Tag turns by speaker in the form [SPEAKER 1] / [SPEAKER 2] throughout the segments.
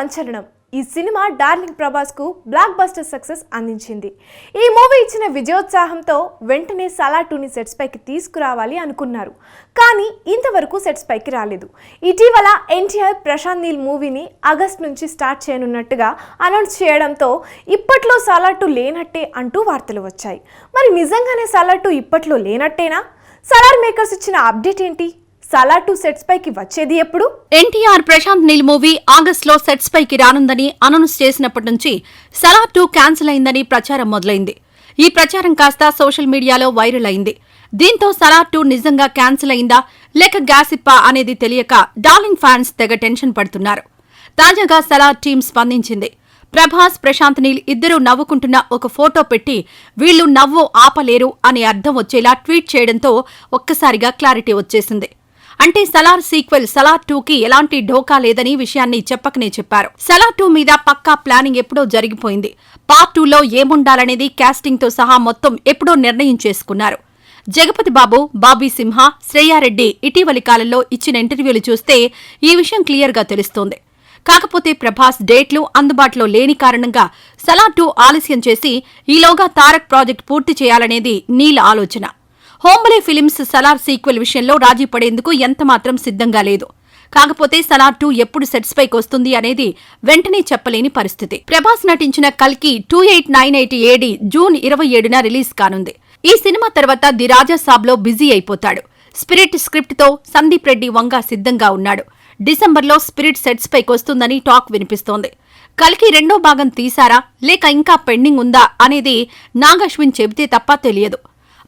[SPEAKER 1] సంచలనం. ఈ cinema darling Prabhas కు బ్లాక్ బస్టర్ సక్సెస్ అందించింది. ఈ మూవీ ఇచ్చిన విజయోత్సాహంతో వెంటనే సలార్ 2ని సెట్స్ పైకి తీసుకురావాలి అనుకున్నారు. కానీ ఇంతవరకు సెట్స్ పైకి రాలేదు. ఇటీవల ఎన్టీఆర్ ప్రశాంత్ నీల్ మూవీని ఆగస్ట్ నుంచి స్టార్ట్ చేయనున్నట్టుగా అనౌన్స్ చేయడంతో ఇప్పట్లో సలార్ 2 లేనట్టే అంటూ వార్తలు వచ్చాయి. మరి నిజంగానే సలార్ 2 ఇప్పట్లో లేనట్టేనా? సలార్ మేకర్స్ ఇచ్చిన అప్డేట్ ఏంటి? సలార్ 2 సెట్స్ పైకి వచ్చేది ఎప్పుడు?
[SPEAKER 2] ఎన్టీఆర్ ప్రశాంత్ నీల్ మూవీ ఆగస్టులో సెట్స్ పైకి రానుందని అనౌన్స్ చేసినప్పటి నుంచి సలార్ 2 క్యాన్సిల్ అయిందని ప్రచారం మొదలైంది. ఈ ప్రచారం కాస్త సోషల్ మీడియాలో వైరల్ అయింది. దీంతో సలార్ 2 నిజంగా క్యాన్సిల్ అయిందా లేక గ్యాసిప్పా అనేది తెలియక డార్లింగ్ ఫ్యాన్స్ తెగ టెన్షన్ పడుతున్నారు. తాజాగా సలార్ టీం స్పందించింది. ప్రభాస్, ప్రశాంత్ నీల్ ఇద్దరూ నవ్వుకుంటున్న ఒక ఫోటో పెట్టి వీళ్లు నవ్వు ఆపలేరు అని అర్థం వచ్చేలా ట్వీట్ చేయడంతో ఒక్కసారిగా క్లారిటీ వచ్చేసింది. అంటే సలార్ సీక్వెల్ సలార్ 2కి ఎలాంటి ఢోకా లేదని విషయాన్ని చెప్పకనే చెప్పారు. సలార్ 2 మీద పక్కా ప్లానింగ్ ఎప్పుడో జరిగిపోయింది. పార్ట్ 2లో ఏముండాలనేది కాస్టింగ్ తో సహా మొత్తం ఎప్పుడో నిర్ణయం చేసుకున్నారు. జగపతి బాబు, బాబీ సింహ, శ్రేయారెడ్డి ఇటీవలి కాలంలో ఇచ్చిన ఇంటర్వ్యూలు చూస్తే ఈ విషయం క్లియర్ గా తెలుస్తోంది. కాకపోతే ప్రభాస్ డేట్లు అందుబాటులో లేని కారణంగా సలార్ 2 ఆలస్యం చేసి ఈలోగా తారక్ ప్రాజెక్ట్ పూర్తి చేయాలనేది నీల్ ఆలోచన. హోంబలే ఫిలిమ్స్ సలార్ సీక్వెల్ విషయంలో రాజీ పడేందుకు ఎంతమాత్రం సిద్ధంగా లేదు. కాకపోతే సలార్ 2 ఎప్పుడు సెట్స్ పైకి వస్తుంది అనేది వెంటనే చెప్పలేని పరిస్థితి. ప్రభాస్ నటించిన కల్కి 2898 AD జూన్ 27న రిలీజ్ కానుంది. ఈ సినిమా తర్వాత ది రాజా సాబ్లో బిజీ అయిపోతాడు. స్పిరిట్ స్క్రిప్ట్ తో సందీప్ రెడ్డి వంగ సిద్ధంగా ఉన్నాడు. డిసెంబర్లో స్పిరిట్ సెట్స్ పైకి వస్తుందని టాక్ వినిపిస్తోంది. కల్కి రెండో భాగం తీశారా లేక ఇంకా పెండింగ్ ఉందా అనేది నాగశ్విన్ చెబితే తప్ప తెలియదు.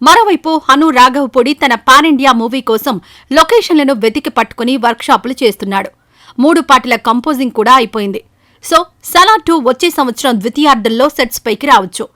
[SPEAKER 2] మరోవైపు హను రాఘవపూడి తన పాన్ ఇండియా మూవీ కోసం లొకేషన్లను వెతికి పట్టుకుని వర్క్షాపులు చేస్తున్నాడు. 3 పాటల కంపోజింగ్ కూడా అయిపోయింది. సో సలార్ 2 వచ్చే సంవత్సరం ద్వితీయార్ధంలో సెట్స్ పైకి రావచ్చు.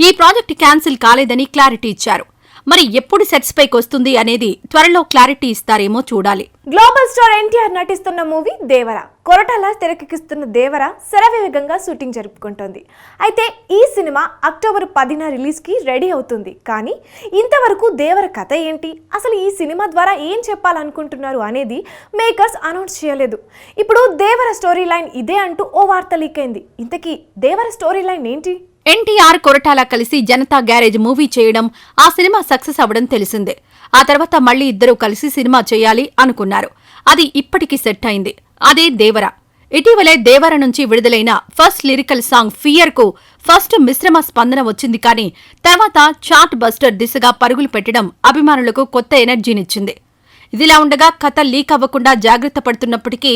[SPEAKER 2] ఈ ప్రాజెక్ట్ క్యాన్సిల్ కాలేదని క్లారిటీ ఇచ్చారు. మరి ఎప్పుడు సెట్స్ పైకి వస్తుంది అనేది త్వరలో క్లారిటీ ఇస్తారేమో చూడాలి.
[SPEAKER 1] గ్లోబల్ స్టార్ ఎన్టీఆర్ నటిస్తున్న మూవీ దేవర. కొరటాల తెరకెక్కిస్తున్న దేవర శరవేగంగా షూటింగ్ జరుపుకుంటోంది. అయితే ఈ సినిమా అక్టోబర్ 10న రిలీజ్ కి రెడీ అవుతుంది. కానీ ఇంతవరకు దేవర కథ ఏంటి, అసలు ఈ సినిమా ద్వారా ఏం చెప్పాలనుకుంటున్నారు అనేది మేకర్స్ అనౌన్స్ చేయలేదు. ఇప్పుడు దేవర స్టోరీ లైన్ ఇదే అంటూ ఓ వార్త లీక్ అయింది. ఇంతకీ దేవర స్టోరీ లైన్ ఏంటి?
[SPEAKER 2] ఎన్టీఆర్, కొరటాల కలిసి జనతా గ్యారేజ్ మూవీ చేయడం, ఆ సినిమా సక్సెస్ అవ్వడం తెలిసిందే. ఆ తర్వాత మళ్లీ ఇద్దరూ కలిసి సినిమా చేయాలి అనుకున్నారు. అది ఇప్పటికి సెట్ అయింది. అదే దేవర. ఇటీవలే దేవర నుంచి విడుదలైన ఫస్ట్ లిరికల్ సాంగ్ ఫియర్ కు ఫస్ట్ మిశ్రమ స్పందన వచ్చింది. కానీ తర్వాత చార్ట్ బస్టర్ దిశగా పరుగులు పెట్టడం అభిమానులకు కొత్త ఎనర్జీనిచ్చింది. ఇదిలా ఉండగా కథ లీక్ అవ్వకుండా జాగ్రత్త పడుతున్నప్పటికీ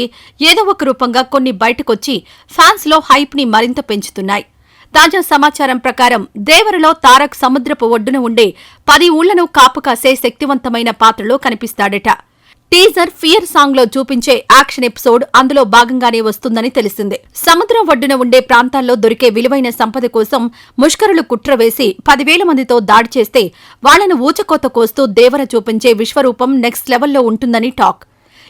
[SPEAKER 2] ఏదో ఒక రూపంగా కొన్ని బయటకొచ్చి ఫ్యాన్స్ లో హైప్ ని మరింత పెంచుతున్నాయి. తాజా సమాచారం ప్రకారం దేవరలో తారక్ సముద్రపు ఒడ్డున ఉండే 10 ఊళ్లను కాపు కాసే శక్తివంతమైన పాత్రలో కనిపిస్తాడట. టీజర్ ఫియర్ సాంగ్ లో చూపించే యాక్షన్ ఎపిసోడ్ అందులో భాగంగానే వస్తుందని తెలిసింది. సముద్రం ఒడ్డున ఉండే ప్రాంతాల్లో దొరికే విలువైన సంపద కోసం ముష్కరులు కుట్ర వేసి 10,000 మందితో దాడి చేస్తే వాళ్లను ఊచకోత కోస్తూ దేవర చూపించే విశ్వరూపం నెక్స్ట్ లెవెల్లో ఉంటుందని టాక్.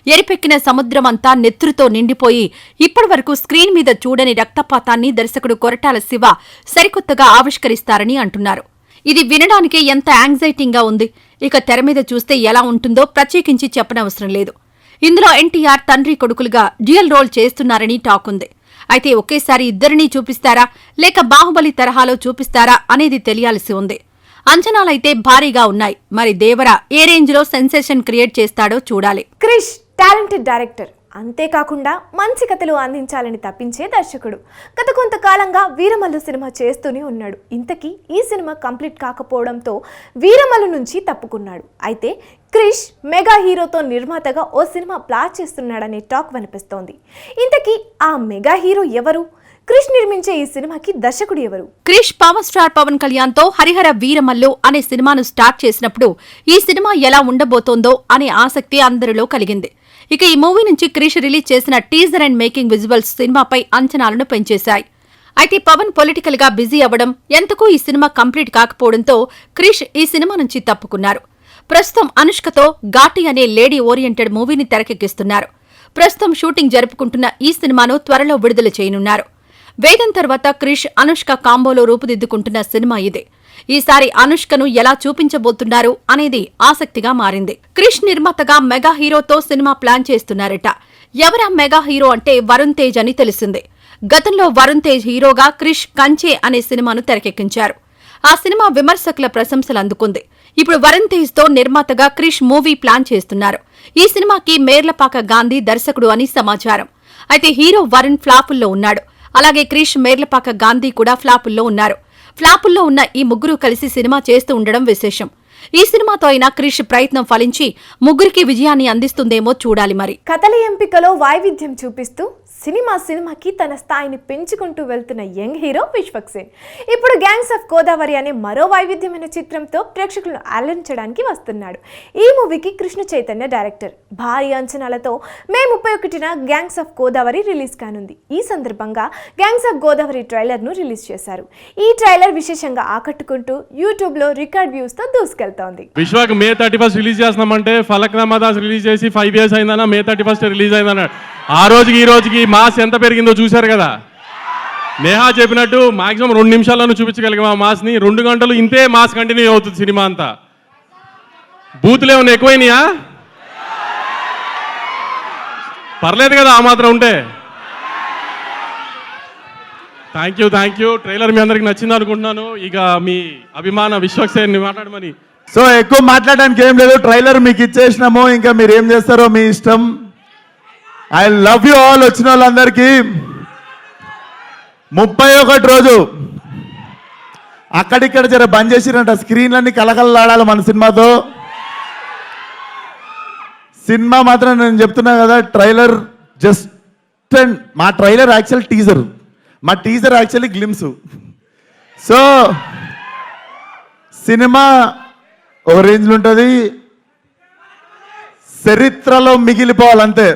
[SPEAKER 2] ఎరిపెక్కిన సముద్రమంతా నెత్తురుతో నిండిపోయి ఇప్పటివరకు స్క్రీన్ మీద చూడని రక్తపాతాన్ని దర్శకుడు కొరటాల శివ సరికొత్తగా ఆవిష్కరిస్తారని అంటున్నారు. ఇది వినడానికే ఎంత యాంగ్జైటీగా ఉంది. ఇక తెర మీద చూస్తే ఎలా ఉంటుందో ప్రత్యేకించి చెప్పనవసరం లేదు. ఇందులో ఎన్టీఆర్ తండ్రి కొడుకులుగా డ్యూయల్ రోల్ చేస్తున్నారని టాక్ ఉంది. అయితే ఒకేసారి ఇద్దరినీ చూపిస్తారా లేక బాహుబలి తరహాలో చూపిస్తారా అనేది తెలియాల్సి ఉంది. అంచనాలైతే భారీగా ఉన్నాయి. మరి దేవర ఏ రేంజ్ లో సెన్సేషన్ క్రియేట్ చేస్తాడో చూడాలి.
[SPEAKER 1] క్రిష్ టాలెంటెడ్ డైరెక్టర్, అంతేకాకుండా మంచి కథలు అందించాలని తప్పించే దర్శకుడు. గత కొంతకాలంగా వీరమల్లు సినిమా చేస్తూనే ఉన్నాడు. ఇంతకీ ఈ సినిమా కంప్లీట్ కాకపోవడంతో వీరమల్లు నుంచి తప్పుకున్నాడు. అయితే క్రిష్ మెగా హీరోతో నిర్మాతగా ఓ సినిమా ప్లాన్ చేస్తున్నాడనే టాక్ వినిపిస్తోంది. ఇంతకీ ఆ మెగా హీరో ఎవరు? క్రిష్ నిర్మించే ఈ సినిమాకి దర్శకుడు ఎవరు?
[SPEAKER 2] క్రిష్ పవర్ స్టార్ పవన్ కళ్యాణ్ తో హరిహర వీరమల్లు అనే సినిమాను స్టార్ట్ చేసినప్పుడు ఈ సినిమా ఎలా ఉండబోతోందో అనే ఆసక్తి అందరిలో కలిగింది. ఇక ఈ మూవీ నుంచి క్రిష్ రిలీజ్ చేసిన టీజర్ అండ్ మేకింగ్ విజువల్స్ సినిమాపై అంచనాలను పెంచేశాయి. అయితే పవన్ పొలిటికల్ గా బిజీ అవ్వడం, ఎంతకు ఈ సినిమా కంప్లీట్ కాకపోవడంతో క్రిష్ ఈ సినిమా నుంచి తప్పుకున్నారు. ప్రస్తుతం అనుష్కతో ఘాటి అనే లేడీ ఓరియంటెడ్ మూవీని తెరకెక్కిస్తున్నారు. ప్రస్తుతం షూటింగ్ జరుపుకుంటున్న ఈ సినిమాను త్వరలో విడుదల చేయనున్నారు. వేదం తర్వాత క్రిష్, అనుష్క కాంబోలో రూపుదిద్దుకుంటున్న సినిమా ఇదే. ఈసారి అనుష్కను ఎలా చూపించబోతున్నారు అనేది ఆసక్తిగా మారింది. క్రిష్ నిర్మాతగా మెగా హీరోతో సినిమా ప్లాన్ చేస్తున్నారట. ఎవరా మెగా హీరో అంటే వరుణ్ తేజ్ అని తెలిసింది. గతంలో వరుణ్ తేజ్ హీరోగా క్రిష్ కంచే అనే సినిమాను తెరకెక్కించారు. ఆ సినిమా విమర్శకుల ప్రశంసలు అందుకుంది. ఇప్పుడు వరుణ్ తేజ్ తో నిర్మాతగా క్రిష్ మూవీ ప్లాన్ చేస్తున్నారు. ఈ సినిమాకి మేర్లపాక గాంధీ దర్శకుడు అని సమాచారం. అయితే హీరో వరుణ్ ఫ్లాపుల్లో ఉన్నాడు. అలాగే క్రిష్, మేర్లపాక గాంధీ కూడా ఫ్లాపుల్లో ఉన్నారు. ఫ్లాపుల్లో ఉన్న ఈ ముగ్గురు కలిసి సినిమా చేస్తూ ఉండడం విశేషం. ఈ సినిమాతో అయినా క్రిష్ ప్రయత్నం ఫలించి ముగ్గురికి విజయాన్ని అందిస్తుందేమో చూడాలి మరి.
[SPEAKER 1] కథల ఎంపికలో వైవిధ్యం చూపిస్తూ సినిమాకి తన స్థాయిని పెంచుకుంటూ వెళ్తున్న యంగ్ హీరో విశ్వక్ సేన్ ఇప్పుడు గ్యాంగ్స్ ఆఫ్ గోదావరి అనే మరో వైవిధ్యమైన చిత్రంతో ప్రేక్షకులను అలరించడానికి వస్తున్నాడు. ఈ మూవీకి కృష్ణ చైతన్య డైరెక్టర్. భారీ అంచనాలతో మే 31న గ్యాంగ్స్ ఆఫ్ గోదావరి రిలీజ్ కానుంది. ఈ సందర్భంగా గ్యాంగ్స్ ఆఫ్ గోదావరి ట్రైలర్ ను రిలీజ్ చేశారు. ఈ ట్రైలర్ విశేషంగా ఆకట్టుకుంటూ యూట్యూబ్ లో రికార్డ్ వ్యూస్ తో దూసుకెళ్తోంది.
[SPEAKER 3] విశ్వక్ మే 31 రిలీజ్ చేస్తున్నామంటే ఫలక్నామా దాస్ రిలీజ్ చేసి 5 years అయిందన్నా, మే 31 రిలీజ్ అయిందన్నాడు. ఆ రోజుకి ఈ రోజుకి మాస్ ఎంత పెరిగిందో చూశారు కదా. నేహా చెప్పినట్టు మాక్సిమం 2 నిమిషాలను చూపించగలిగాం ఆ మాస్ని. 2 గంటలు ఇంతే మాస్ కంటిన్యూ అవుతుంది సినిమా అంతా. బూతులు ఏమైనా ఎక్కువైనాయా? పర్లేదు కదా ఆ మాత్రం ఉంటే. Thank you. ట్రైలర్ మీ అందరికి నచ్చింది అనుకుంటున్నాను. ఇక మీ అభిమాన విశ్వక్ సేన్ని మాట్లాడమని.
[SPEAKER 4] సో ఎక్కువ మాట్లాడడానికి ఏం లేదు, ట్రైలర్ మీకు ఇచ్చేసినాము, ఇంకా మీరు ఏం చేస్తారో మీ ఇష్టం. I love you all. వచ్చిన వాళ్ళందరికీ 31 రోజు అక్కడిక్కడ జర బంద్ చేసిరంట, స్క్రీన్లన్నీ కలకలలాడాలి మన సినిమాతో. సినిమా మాత్రం నేను చెప్తున్నా కదా, ట్రైలర్ జస్ట్ మా ట్రైలర్ యాక్చువల్ టీజర్, మా teaser actually glimpse. So cinema ఒక రేంజ్లో ఉంటుంది, చరిత్రలో మిగిలిపోవాలంతే.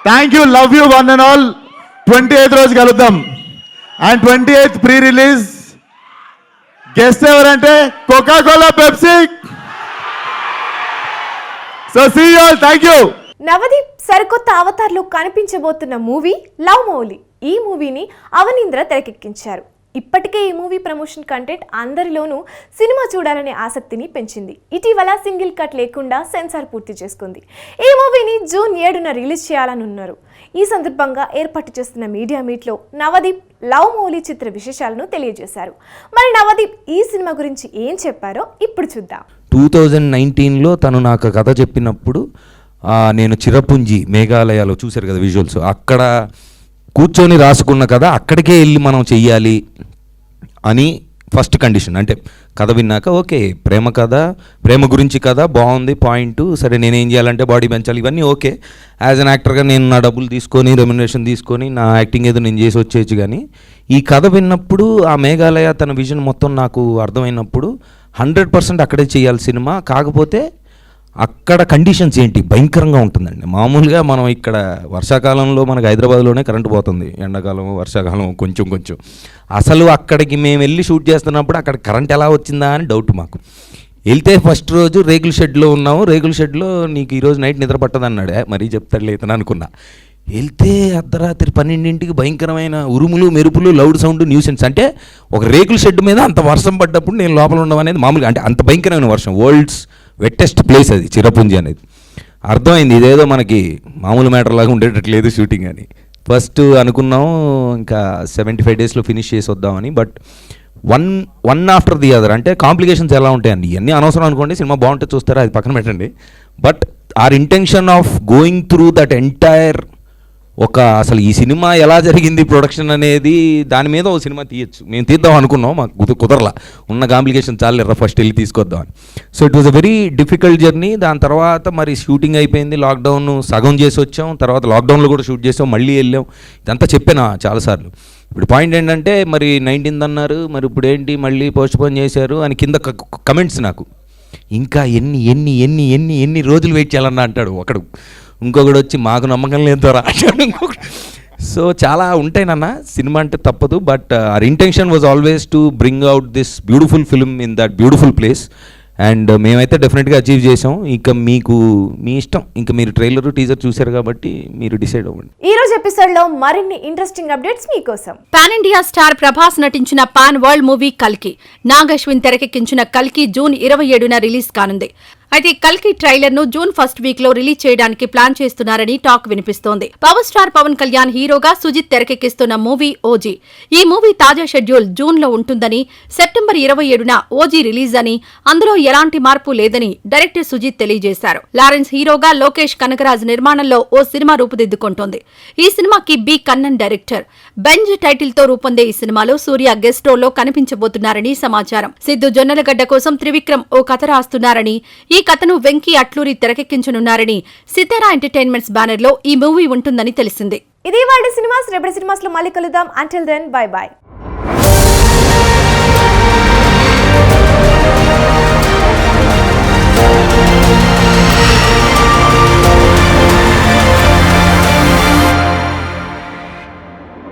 [SPEAKER 4] Thank you, love you one and all. 28th రోజు కలుద్దాం. And 28th pre release guest ఎవరంటే Coca-Cola, Pepsi. So see you all, thank you.
[SPEAKER 1] Navdeep సరికొత్త అవతార్లో కనిపించబోతున్న మూవీ లవ్ మౌలి. ఈ మూవీని అవనీంద్ర తెరకెక్కించారు. ఇప్పటికే ఈ మూవీ ప్రమోషన్ కంటెంట్ అందరిలోనూ సినిమా చూడాలనే ఆసక్తిని పెంచింది. ఇటీవల సింగిల్ కట్ లేకుండా సెన్సార్ పూర్తి చేసుకుంది. ఈ మూవీని జూన్ 7న రిలీజ్ చేయాలని ఉన్నారు. ఈ సందర్భంగా ఏర్పాటు చేస్తున్న మీడియా మీట్లో నవదీప్ లవ్ మౌలి చిత్ర విశేషాలను తెలియజేశారు. మరి నవదీప్ ఈ సినిమా గురించి ఏం చెప్పారో ఇప్పుడు చూద్దాం.
[SPEAKER 5] 2019లో తను నాకు కథ చెప్పినప్పుడు నేను చిరపుంజి మేఘాలయాలో చూశారు కదా విజువల్స్, అక్కడ కూర్చొని రాసుకున్న కథ అక్కడికే వెళ్ళి మనం చెయ్యాలి అని ఫస్ట్ కండిషన్. అంటే కథ విన్నాక ఓకే, ప్రేమ కథ, ప్రేమ గురించి కథ బాగుంది, పాయింట్ సరే, నేనేం చేయాలంటే బాడీ పెంచాలి, ఇవన్నీ ఓకే. యాజ్ అన్ యాక్టర్గా నేను నా డబ్బులు తీసుకొని రెమ్యునరేషన్ తీసుకొని నా యాక్టింగ్ ఏదో నేను చేసి వచ్చేయచ్చు. కానీ ఈ కథ విన్నప్పుడు ఆ మేఘాలయ తన విజన్ మొత్తం నాకు అర్థమైనప్పుడు 100% అక్కడే చేయాలి సినిమా. కాకపోతే అక్కడ కండిషన్స్ ఏంటి భయంకరంగా ఉంటుందండి. మామూలుగా మనం ఇక్కడ వర్షాకాలంలో మనకు హైదరాబాద్లోనే కరెంటు పోతుంది, ఎండాకాలం వర్షాకాలం కొంచెం. అసలు అక్కడికి మేము వెళ్ళి షూట్ చేస్తున్నప్పుడు అక్కడ కరెంట్ ఎలా వచ్చిందా అని డౌట్ మాకు. వెళ్తే ఫస్ట్ రోజు రేకుల షెడ్లో ఉన్నాము, రేకుల షెడ్లో నీకు ఈరోజు నైట్ నిద్ర పట్టదన్నాడు. మరీ చెప్తాడు లేదని అనుకున్నా. వెళ్తే అర్ధరాత్రి 12ంటికి భయంకరమైన ఉరుములు, మెరుపులు, లౌడ్ సౌండ్, న్యూసెన్స్. అంటే ఒక రేకుల షెడ్ మీద అంత వర్షం పడ్డప్పుడు నేను లోపల ఉండడం అనేది మామూలుగా, అంటే అంత భయంకరమైన వర్షం. వరల్డ్స్ వెట్టెస్ట్ ప్లేస్ అది చిరపుంజి అనేది. అర్థమైంది ఇదేదో మనకి మామూలు మ్యాటర్ లాగా ఉండేటట్లేదు షూటింగ్ అని. ఫస్ట్ అనుకున్నాం ఇంకా 75 daysలో ఫినిష్ చేసి వద్దామని. But one after the other, అంటే కాంప్లికేషన్స్ ఎలా ఉంటాయండి, ఇవన్నీ అనవసరం అనుకోండి. సినిమా బాగుంటే చూస్తారా, అది పక్కన పెట్టండి. But our intention of going through that entire అసలు ఈ సినిమా ఎలా జరిగింది ప్రొడక్షన్ అనేది దాని మీద ఓ సినిమా తీయచ్చు. మేము తీద్దాం అనుకున్నాం, మాకు కుదరలా, ఉన్న కాంప్లికేషన్ చాలా ఫస్ట్ వెళ్ళి తీసుకొద్దాం. So it was a very difficult journey. దాని తర్వాత మరి షూటింగ్ అయిపోయింది, లాక్డౌన్ సగం చేసి వచ్చాం, తర్వాత లాక్డౌన్లో కూడా షూట్ చేసాం, మళ్ళీ వెళ్ళాం. ఇదంతా చెప్పాను చాలాసార్లు. ఇప్పుడు పాయింట్ ఏంటంటే మరి 19th అన్నారు, మరి ఇప్పుడు ఏంటి మళ్ళీ పోస్ట్పోన్ చేశారు అని కింద కమెంట్స్ నాకు. ఇంకా ఎన్ని రోజులు వెయిట్ చేయాలన్నా అంటాడు ఒకడు. ఇంకొకటి వచ్చి మాకు నమ్మకం లేదు రాశాడు ఇంకొకటి. సో చాలా ఉంటాయి నాన్న, సినిమా అంటే తప్పదు. But our intention was always to bring out this beautiful film in that beautiful place. And మేమైతే డెఫినెట్గా అచీవ్ చేసాం. ఇక మీకు మీ ఇష్టం, ఇంకా మీరు ట్రైలర్ టీజర్ చూశారు కాబట్టి మీరు డిసైడ్ అవ్వండి.
[SPEAKER 1] ఈ రోజు ఎపిసోడ్ లో మరిన్ని ఇంట్రెస్టింగ్ అప్డేట్స్ మీకోసం.
[SPEAKER 2] పాన్ ఇండియా స్టార్ ప్రభాస్ నటించిన పాన్ వరల్డ్ మూవీ కల్కి, నాగ్ అశ్విన్ తెరకెక్కించిన కల్కి జూన్ 27న రిలీజ్ కానుంది. అయితే కల్కి ట్రైలర్ ను జూన్ ఫస్ట్ వీక్ లో రిలీజ్ చేయడానికి ప్లాన్ చేస్తున్నారని టాక్ వినిపిస్తోంది. పవర్ స్టార్ పవన్ కళ్యాణ్ హీరోగా సుజిత్ తెరకెక్కిస్తున్న మూవీ ఓజీ. ఈ మూవీ తాజా షెడ్యూల్ జూన్ లో ఉంటుందని, సెప్టెంబర్ 27న ఓజీ రిలీజ్ అని, అందులో ఎలాంటి మార్పు లేదని డైరెక్టర్ సుజిత్ తెలియజేశారు. లారెన్స్ హీరోగా లోకేష్ కనకరాజ్ నిర్మాణంలో ఓ సినిమా రూపుదిద్దుకుంటోంది. ఈ సినిమాకి B Kannan director. Benz title తో రూపొందే ఈ సినిమాలో సూర్య గెస్ట్ రోల్లో కనిపించబోతున్నారని సమాచారం. సిద్ధు జొన్నలగడ్డ కోసం త్రివిక్రమ్ ఓ కథ రాస్తున్నారని, ఈ కథను వెంకీ అట్లూరి తెరకెక్కించనున్నారని సితారా ఎంటర్టైన్మెంట్స్ బ్యానర్ లో ఈ మూవీ ఉంటుందని తెలిసింది.
[SPEAKER 1] ఇది వాళ్ళ సినిమాస్. రేపటి సినిమాస్ లో మళ్ళీ కలుద్దాం. Until then bye by.